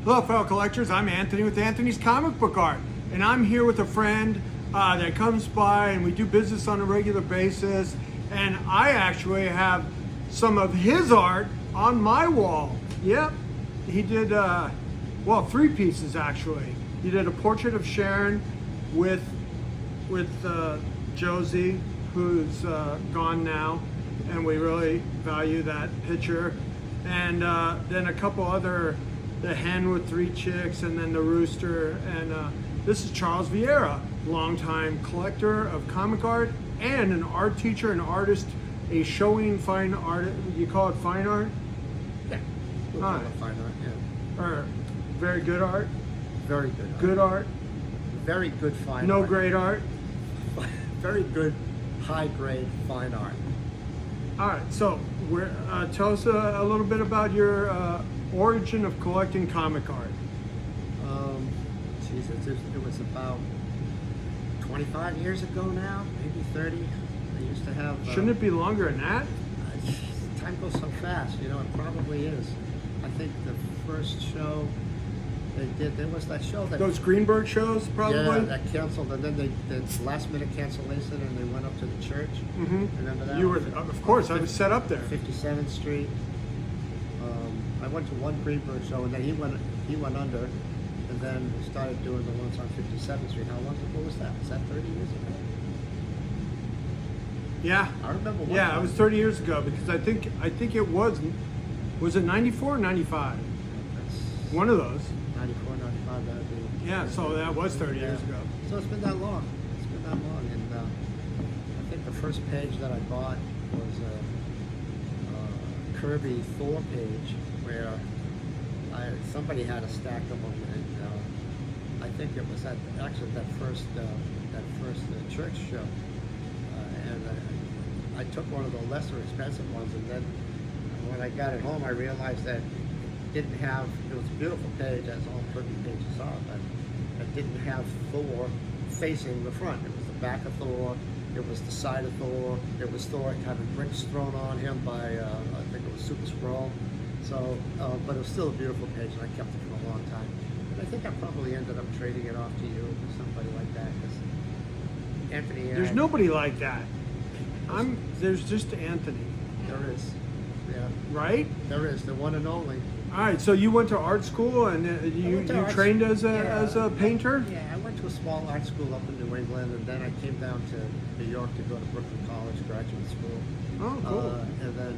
Hello, fellow collectors. I'm Anthony with Anthony's Comic Book Art, and I'm here with a friend that comes by, and we do business on a regular basis. And I actually have some of his art on my wall. Yep, he did, well, 3 pieces actually. He did a portrait of Sharon with Josie, who's gone now, and we really value that picture. And then a couple other, the hen with 3 chicks, and then the rooster. And this is Charles Viera, longtime collector of comic art and an art teacher, an artist, a showing fine art. You call it fine art? Yeah, we'll call it fine art, yeah. Or very good art? Very good art. Good art? Very good fine art. No great art? Very good, high-grade fine art. All right, so tell us a little bit about your origin of collecting comic art. It was about 25 years ago now, maybe 30. I used to have... Shouldn't it be longer than that? Time goes so fast, you know, it probably is. I think the first show they did, there was that show that... Those Greenberg shows, probably? Yeah, that canceled, and then they did last-minute cancellation, and they went up to the church. Mm-hmm. Remember that? You were, of course, I was set up there. 57th Street. I went to one Greenberg show, and then he went under, and then we started doing the ones on 57th Street. How long ago was that? Was that 30 years ago? Yeah. I remember one Yeah, time. it was 30 years ago, because I think it was it 94 or 95? That's One of those. 94, 95, that would be. Yeah, so that was 30 years ago. So it's been that long. It's been that long, and I think the first page that I bought was a Kirby Thor page where somebody had a stack of them, and I think it was that first church show, and I took one of the lesser expensive ones, and then when I got it home, I realized that it was a beautiful page, as all Kirby pages are, but it didn't have Thor facing the front. It was the back of Thor, it was the side of Thor, it was Thor having bricks thrown on him by, I think it was Super Skrull. So, but it was still a beautiful page, and I kept it for a long time. And I think I probably ended up trading it off to you or somebody like that, because Anthony... There's nobody like that. There's just Anthony. There is, yeah. Right? There is, the one and only. All right, so you went to art school, and you trained as a painter? Yeah, I went to a small art school up in New England, and then I came down to New York to go to Brooklyn College graduate school. Oh, cool. And then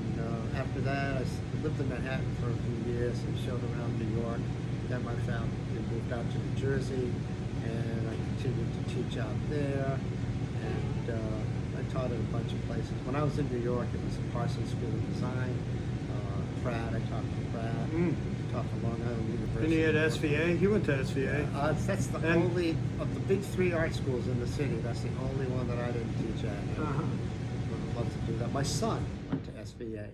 after that, I lived in Manhattan for a few years and showed around New York. Then my family moved out to New Jersey, and I continued to teach out there, and I taught at a bunch of places. When I was in New York, it was at Parsons School of Design, Pratt, I taught for Pratt, taught for Long Island University. And he had SVA? He went to SVA. That's the only, of the big 3 art schools in the city, that's the only one that I didn't teach at. I would love to do that. My son went to SVA.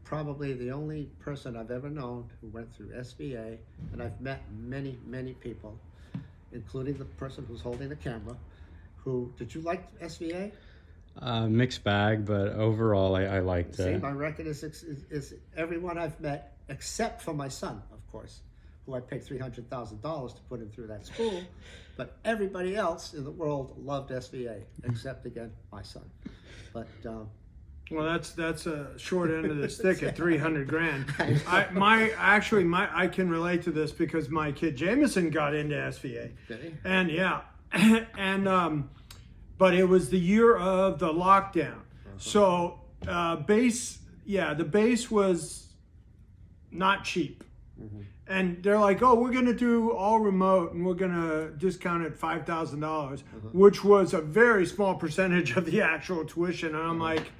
Probably the only person I've ever known who went through SVA, and I've met many, many people, including the person who's holding the camera, did you like SVA? Mixed bag, but overall I liked See, it. my record is everyone I've met, except for my son, of course, who I paid $300,000 to put him through that school, but everybody else in the world loved SVA, except, again, my son. But well, that's a short end of the stick at 300 grand. I can relate to this because my kid Jameson got into SVA, and yeah, and but it was the year of the lockdown, so the base was not cheap. And they're like, oh, we're going to do all remote, and we're going to discount it $5,000, which was a very small percentage of the actual tuition. And I'm like,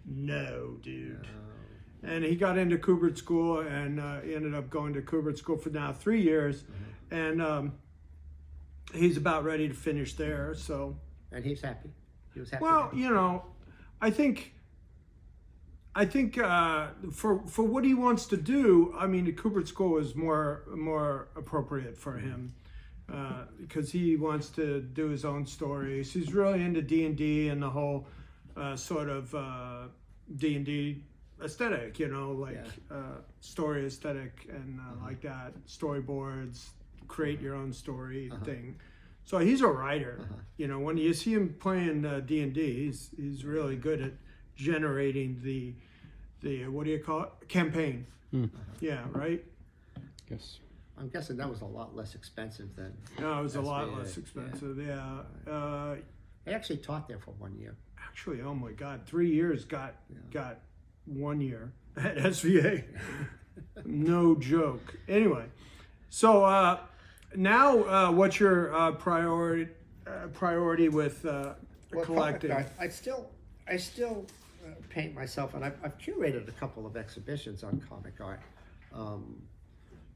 no, dude. And he got into Kubert School, and he ended up going to Kubert School for now 3 years. And he's about ready to finish there. So. And he's happy. He was happy. Well, you know, I think for what he wants to do, I mean, the Kubert School is more appropriate for him because he wants to do his own stories. He's really into D&D and the whole sort of D&D aesthetic, like story aesthetic and like that, storyboards, create your own story thing. So he's a writer. When you see him playing D&D, he's really good at generating the what do you call it? Campaign. Yeah, right? Yes. I'm guessing that was a lot less expensive than. No, it was a lot SVA. less expensive. Yeah. I actually taught there for 1 year. Actually, oh my God, 3 years got 1 year at SVA. No joke. Anyway, so now what's your priority with collecting? Comic art, I still paint myself, and I've curated a couple of exhibitions on comic art.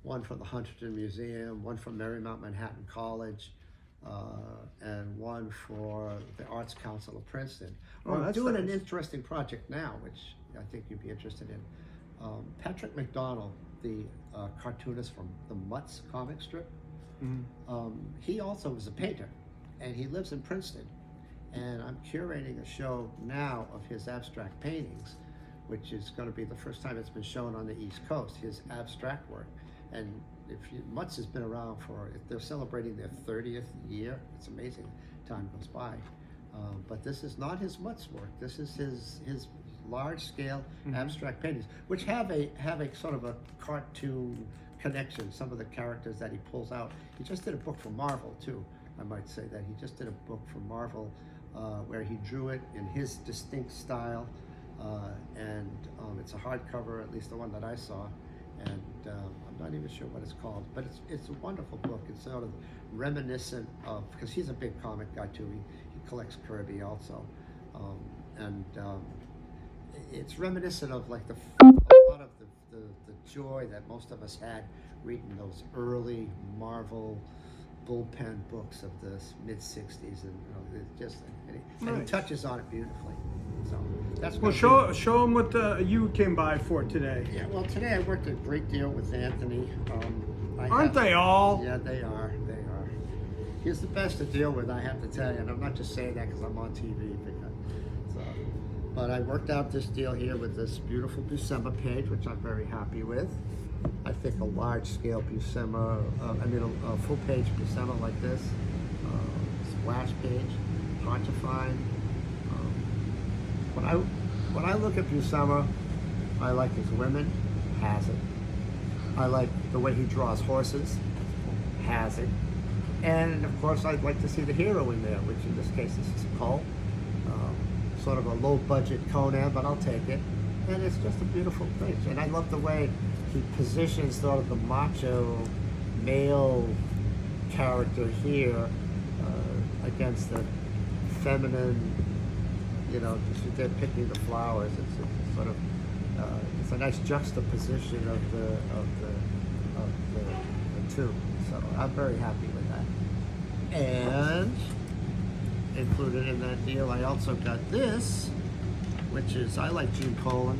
One for the Huntington Museum, one from Marymount Manhattan College, and one for the Arts Council of Princeton. I'm doing an interesting project now, which I think you'd be interested in. Patrick McDonald, the cartoonist from the Mutts comic strip, he also was a painter, and he lives in Princeton. And I'm curating a show now of his abstract paintings, which is going to be the first time it's been shown on the East Coast, his abstract work. And Mutts has been around they're celebrating their 30th year. It's amazing, time goes by. But this is not his Mutts work. This is his large-scale abstract paintings, which have a sort of a cartoon connection. Some of the characters that he pulls out. He just did a book for Marvel too. I might say that he just did a book for Marvel where he drew it in his distinct style, and it's a hardcover, at least the one that I saw. And I'm not even sure what it's called, but it's a wonderful book. It's sort of reminiscent of, because he's a big comic guy too. He collects Kirby also, and it's reminiscent of like a lot of the joy that most of us had reading those early Marvel bullpen books of the mid '60s, and it just and he touches on it beautifully. So that's show them what you came by for today. Yeah, well, today I worked a great deal with Anthony. Aren't they all? Yeah, they are. They are. He's the best to deal with, I have to tell you, and I'm not just saying that because I'm on TV. But I worked out this deal here with this beautiful Buscema page, which I'm very happy with. I think a large-scale Buscema, a full-page Buscema like this, splash page, hard to find. When I look at Buscema, I like his women, has it. I like the way he draws horses, has it. And of course, I'd like to see the hero in there, which in this case is Cole. Sort of a low-budget Conan, but I'll take it. And it's just a beautiful page. And I love the way he positions sort of the macho male character here against the feminine, they're picking the flowers. It's sort of it's a nice juxtaposition of the two. So I'm very happy with that. And included in that deal, I also got this, which is, I like Gene Colan,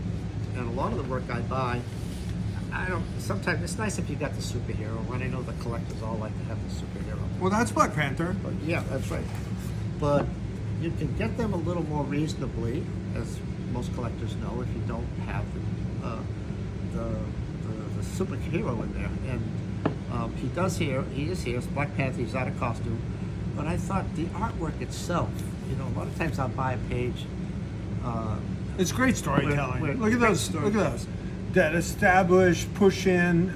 and a lot of the work I buy, sometimes it's nice if you got the superhero, when I know the collectors all like to have the superhero. Well, that's Black Panther. But, yeah, that's right. But you can get them a little more reasonably, as most collectors know, if you don't have the superhero in there. And he is here, it's Black Panther, he's out of costume. But I thought the artwork itself, a lot of times I'll buy a page. It's great storytelling. Look at those. Look at those. That established push in,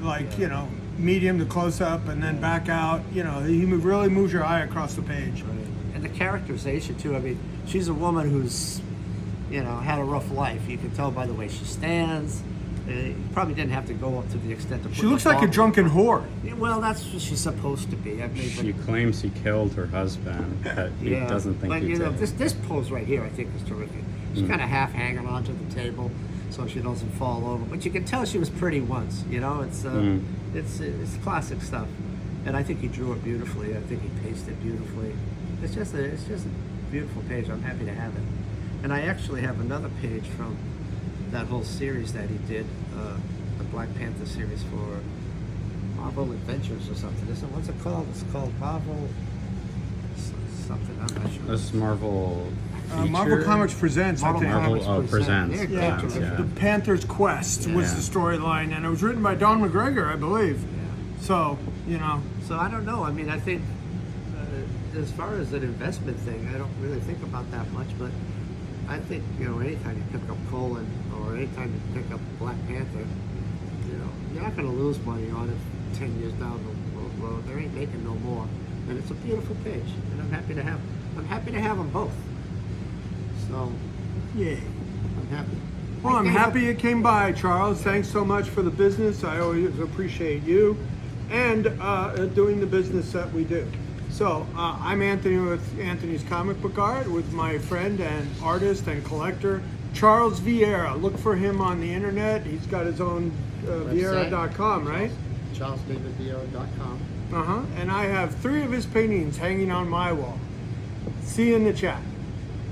medium to close up, and then back out. He really moves your eye across the page. Right. And the characterization too. I mean, she's a woman who's, had a rough life. You can tell by the way she stands. You probably didn't have to go up to the extent of. She looks like a drunken whore. Well, that's what she's supposed to be. She claims he killed her husband, but he doesn't think he did. This pose right here, I think, is terrific. She's kind of half hanging onto the table, so she doesn't fall over. But you can tell she was pretty once. It's classic stuff, and I think he drew it beautifully. I think he pasted it beautifully. It's just a beautiful page. I'm happy to have it, and I actually have another page from that whole series that he did, the Black Panther series for Marvel Adventures or something. What's it called? It's called Marvel something. I'm not sure. This is Marvel Marvel feature? Comics Presents, I think. Marvel Presents. Yeah, Yeah. the Panther's Quest was Yeah. the storyline, and it was written by Don McGregor, I believe. So, you know. So I don't know. I mean, I think as far as an investment thing, I don't really think about that much. But I think, you know, anytime you pick up Colin or anytime you pick up Black Panther, you know, you're not going to lose money on it 10 years down the road. They ain't making no more, and it's a beautiful page, and I'm happy to have them both. So Yay. I'm happy. Well, I'm happy you came by, Charles. Thanks so much for the business. I always appreciate you and doing the business that we do. So I'm Anthony with Anthony's Comic Book Art with my friend and artist and collector, Charles Viera. Look for him on the internet. He's got his own Viera.com, right? CharlesDavidViera.com. And I have 3 of his paintings hanging on my wall. See you in the chat.